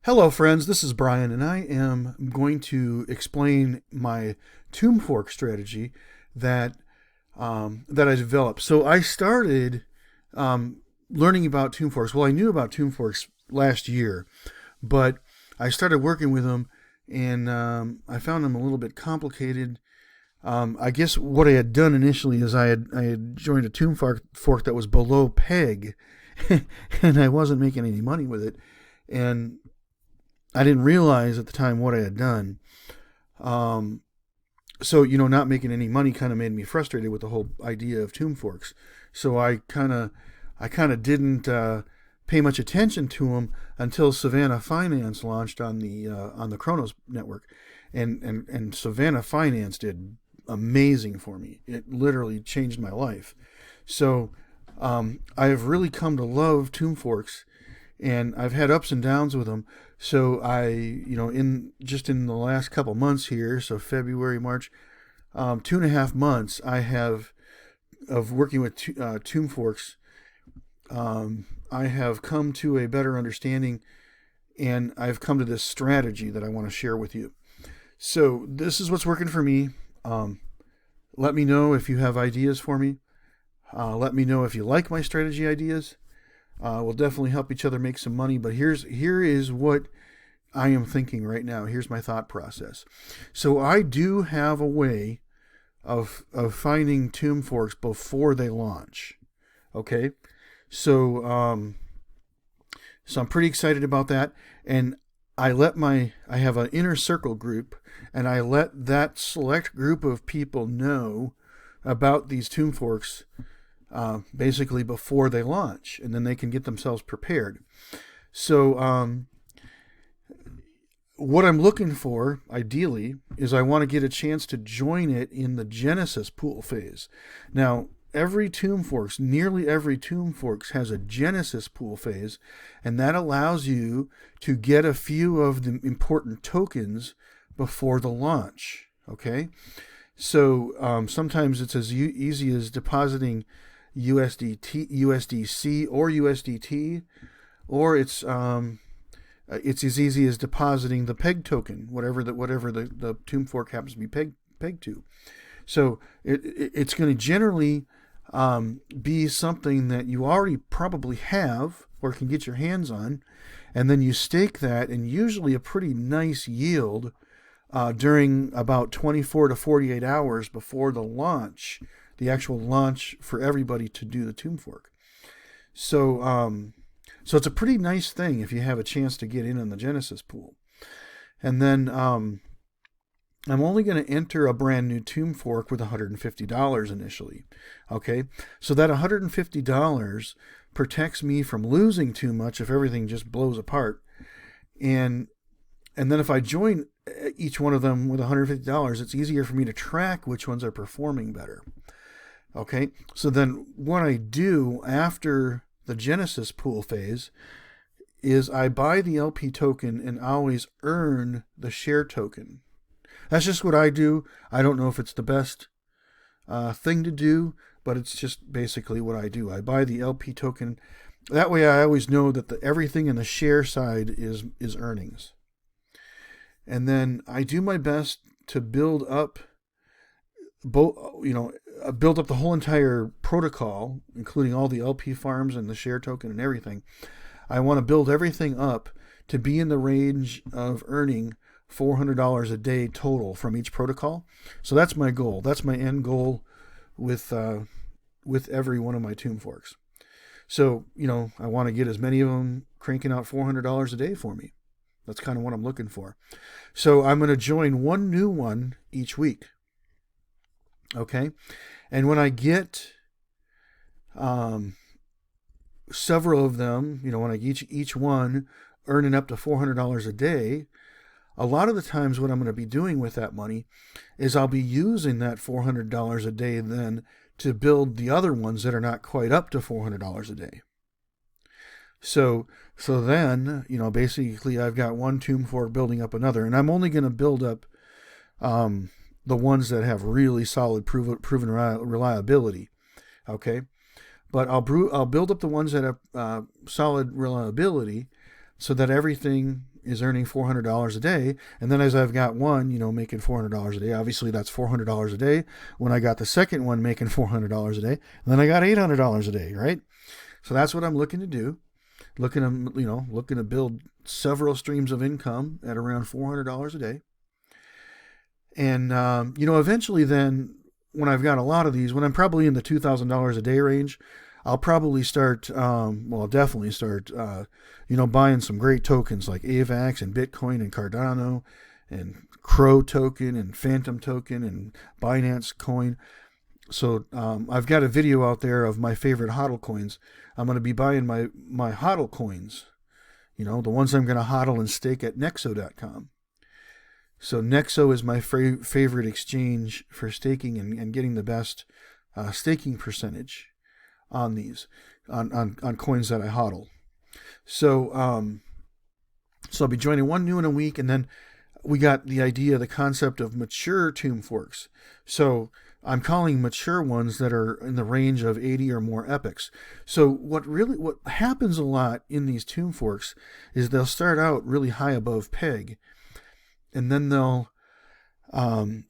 Hello, friends. This is Brian, and I am going to explain my tomb fork strategy that that I developed. So I started learning about tomb forks. Well, I knew about tomb forks last year, but I started working with them, and I found them a little bit complicated. I guess what I had done initially is I had joined a tomb fork that was below peg, and I wasn't making any money with it, and I didn't realize at the time what I had done. So, not making any money kind of made me frustrated with the whole idea of tomb forks. So I kind of didn't pay much attention to them until Savanna Finance launched on the Cronos network, and Savanna Finance did amazing for me. It literally changed my life. So I have really come to love tomb forks, and I've had ups and downs with them. So in the last couple months here, so February, March, 2.5 months, I have of working with tomb forks. I have come to a better understanding, and I've come to this strategy that I want to share with you. So this is what's working for me. Let me know if you have ideas for me. Let me know if you like my strategy ideas. We'll definitely help each other make some money, but here is what I am thinking right now. Here's my thought process. So I do have a way of finding tomb forks before they launch. Okay, so I'm pretty excited about that, and I have an inner circle group, and I let that select group of people know about these tomb forks basically before they launch, and then they can get themselves prepared. So what I'm looking for, ideally, is I want to get a chance to join it in the Genesis pool phase. Now, nearly every tomb forks has a Genesis pool phase, and that allows you to get a few of the important tokens before the launch. Okay? So sometimes it's as easy as depositing USDC or USDT, or it's as easy as depositing the peg token, whatever the tomb fork happens to be pegged to. So it's going to generally be something that you already probably have or can get your hands on, and then you stake that, and usually a pretty nice yield during about 24 to 48 hours before the actual launch for everybody to do the tomb fork. So it's a pretty nice thing if you have a chance to get in on the Genesis pool. And then I'm only going to enter a brand new tomb fork with $150 initially. Okay, so that $150 protects me from losing too much if everything just blows apart. And then if I join each one of them with $150, it's easier for me to track which ones are performing better. Okay, so then what I do after the Genesis pool phase is I buy the LP token and always earn the share token. That's just what I do. I don't know if it's the best thing to do, but it's just basically what I do. I buy the LP token. That way I always know that everything in the share side is earnings. And then I do my best to build up build up the whole entire protocol, including all the LP farms and the share token and everything. I want to build everything up to be in the range of earning $400 a day total from each protocol. So that's my goal. That's my end goal with every one of my tomb forks. So, I want to get as many of them cranking out $400 a day for me. That's kind of what I'm looking for. So I'm going to join one new one each week. Okay, and when I get several of them, when I each one earning up to $400 a day, a lot of the times what I'm going to be doing with that money is I'll be using that $400 a day then to build the other ones that are not quite up to $400 a day. So then, basically I've got one tomb fork building up another, and I'm only going to build up the ones that have really solid proven reliability. Okay, but I'll build up the ones that have solid reliability, so that everything is earning $400 a day. And then as I've got one, making $400 a day, obviously that's $400 a day. When I got the second one making $400 a day, and then I got $800 a day, right? So that's what I'm looking to do. Looking to build several streams of income at around $400 a day. And, eventually then, when I've got a lot of these, when I'm probably in the $2,000 a day range, I'll probably start, I'll definitely start, buying some great tokens like AVAX and Bitcoin and Cardano and Crow token and Fantom token and Binance coin. So I've got a video out there of my favorite HODL coins. I'm going to be buying my HODL coins, the ones I'm going to HODL and stake at Nexo.com. So Nexo is my favorite exchange for staking and getting the best staking percentage on these, on coins that I HODL. So I'll be joining one new in a week, and then we got the concept of mature tomb forks. So I'm calling mature ones that are in the range of 80 or more epochs. So what happens a lot in these tomb forks is they'll start out really high above peg, and then they'll do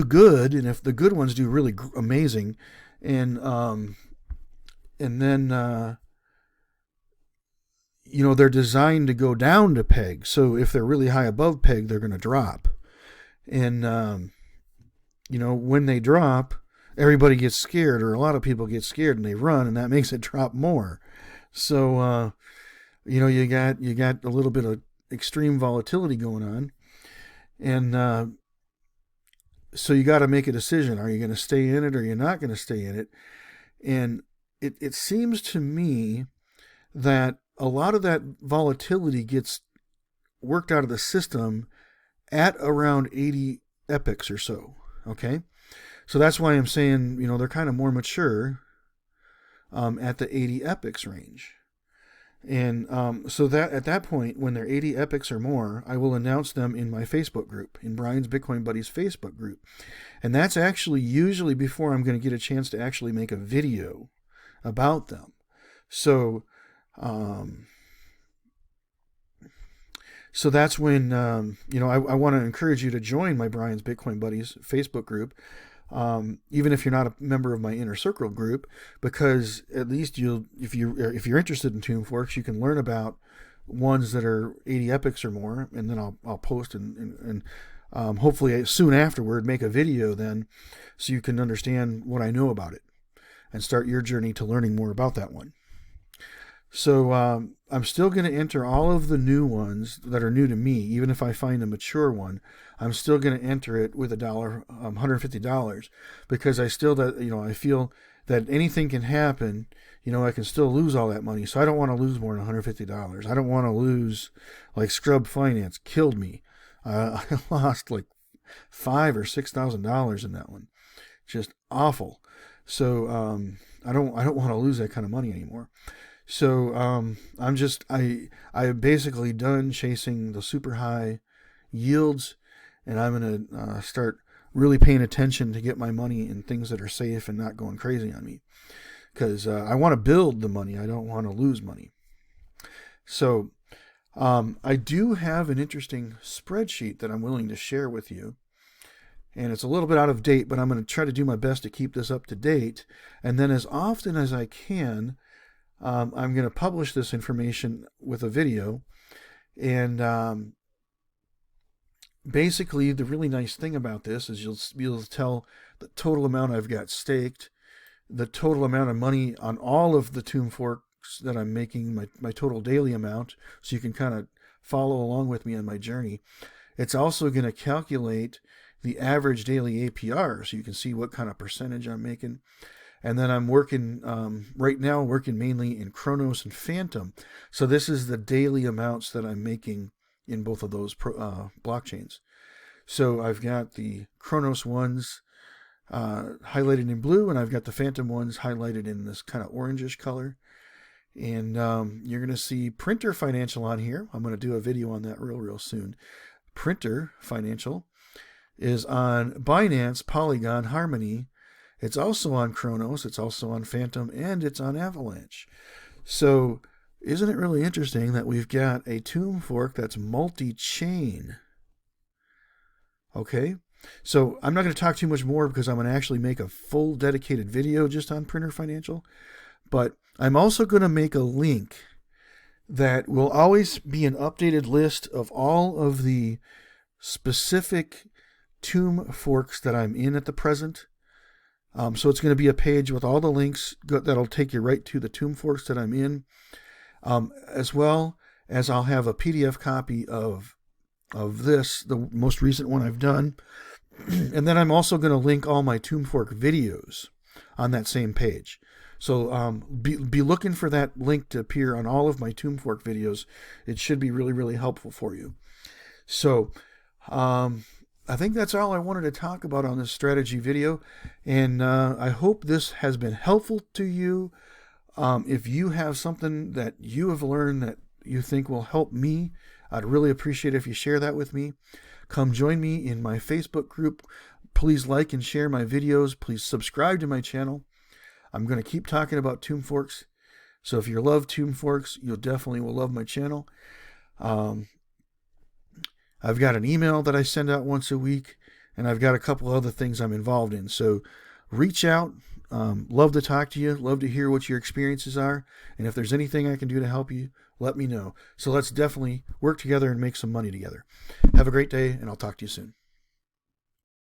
good, and if the good ones do really amazing, and then they're designed to go down to peg. So if they're really high above peg, they're going to drop, and when they drop, everybody gets scared, or a lot of people get scared and they run, and that makes it drop more. So you got a little bit of extreme volatility going on, and so you got to make a decision. Are you going to stay in it, or you're not going to stay in it? And it seems to me that a lot of that volatility gets worked out of the system at around 80 epochs or so. Okay, so that's why I'm saying they're kind of more mature at the 80 epochs range. And so that at that point, when they're 80 epochs or more, I will announce them in my Facebook group, in Brian's Bitcoin Buddies Facebook group. And that's actually usually before I'm going to get a chance to actually make a video about them. So that's when, I want to encourage you to join my Brian's Bitcoin Buddies Facebook group. Even if you're not a member of my inner circle group, because at least if you're interested in tomb forks, you can learn about ones that are 80 epochs or more, and then I'll post and hopefully soon afterward make a video then, so you can understand what I know about it and start your journey to learning more about that one. So I'm still going to enter all of the new ones that are new to me. Even if I find a mature one, I'm still going to enter it with $150, because I feel that anything can happen. I can still lose all that money. So I don't want to lose more than $150. I don't want to lose, like Scrub Finance killed me. I lost like $5,000 or $6,000 in that one. Just awful. So I don't want to lose that kind of money anymore. So I'm basically done chasing the super high yields, and I'm going to start really paying attention to get my money in things that are safe and not going crazy on me, because I want to build the money. I don't want to lose money. So I do have an interesting spreadsheet that I'm willing to share with you. And it's a little bit out of date, but I'm going to try to do my best to keep this up to date. And then as often as I can, I'm going to publish this information with a video. And basically, the really nice thing about this is you'll be able to tell the total amount I've got staked, the total amount of money on all of the tomb forks that I'm making, my total daily amount, so you can kind of follow along with me on my journey. It's also going to calculate the average daily APR, so you can see what kind of percentage I'm making. And then I'm working, right now, mainly in Cronos and Fantom. So this is the daily amounts that I'm making in both of those blockchains. So I've got the Cronos ones highlighted in blue, and I've got the Fantom ones highlighted in this kind of orangish color. And you're going to see Printer Financial on here. I'm going to do a video on that real soon. Printer Financial is on Binance, Polygon, Harmony. It's also on Cronos, it's also on Fantom, and it's on Avalanche. So isn't it really interesting that we've got a tomb fork that's multi-chain? Okay, so I'm not going to talk too much more because I'm going to actually make a full dedicated video just on Printer Financial, but I'm also going to make a link that will always be an updated list of all of the specific tomb forks that I'm in at the present. So it's going to be a page with all the links that'll take you right to the tomb forks that I'm in, as well as I'll have a PDF copy of this, the most recent one I've done. And then I'm also going to link all my tomb fork videos on that same page. So be looking for that link to appear on all of my tomb fork videos. It should be really, really helpful for you. So I think that's all I wanted to talk about on this strategy video. And I hope this has been helpful to you. If you have something that you have learned that you think will help me, I'd really appreciate it if you share that with me. Come join me in my Facebook group. Please like and share my videos. Please subscribe to my channel. I'm going to keep talking about tomb forks. So if you love tomb forks, you'll definitely will love my channel. I've got an email that I send out once a week, and I've got a couple other things I'm involved in. So reach out. Love to talk to you. Love to hear what your experiences are. And if there's anything I can do to help you, let me know. So let's definitely work together and make some money together. Have a great day, and I'll talk to you soon.